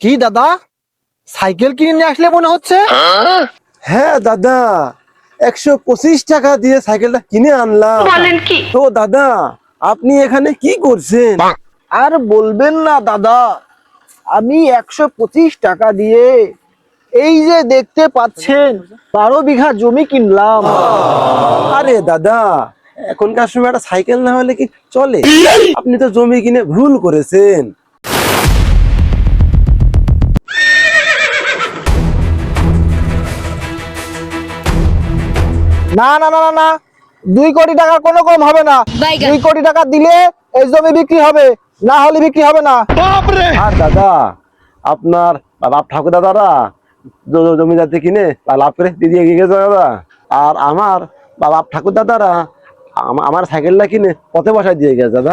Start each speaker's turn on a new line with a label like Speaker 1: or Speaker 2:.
Speaker 1: কি দাদা, সাইকেল কিনে নিয়ে আসলে মনে হচ্ছে?
Speaker 2: হ্যাঁ দাদা, 125 টাকা দিয়ে সাইকেলটা কিনে আনলাম।
Speaker 3: বলেন কি?
Speaker 2: তো দাদা, আপনি এখানে কি করছেন?
Speaker 1: আর বলবেন না দাদা, আমি 125 টাকা দিয়ে এই যে দেখতে পাচ্ছেন 12 বিঘা জমি কিনলাম।
Speaker 2: আরে দাদা, এখনকার সময় একটা সাইকেল না হলে কি চলে? আপনি তো জমি কিনে ভুল করেছেন।
Speaker 1: না না না না না, 2 কোটি টাকার কোনো কম হবে না।
Speaker 3: বাইগান।
Speaker 1: 2 কোটি টাকা দিলে এই জমি বিক্রি হবে, না হলে বিক্রি হবে না।
Speaker 2: আর দাদা, আপনার বাপ ঠাকুর দাদারা জমি যাতে কিনে লাভ করে দিয়ে এগিয়ে গেছে দাদা। আর আমার বাপ ঠাকুর দাদারা আমার সাইকেলটা কিনে পথে বসায় দিয়ে গেছে দাদা।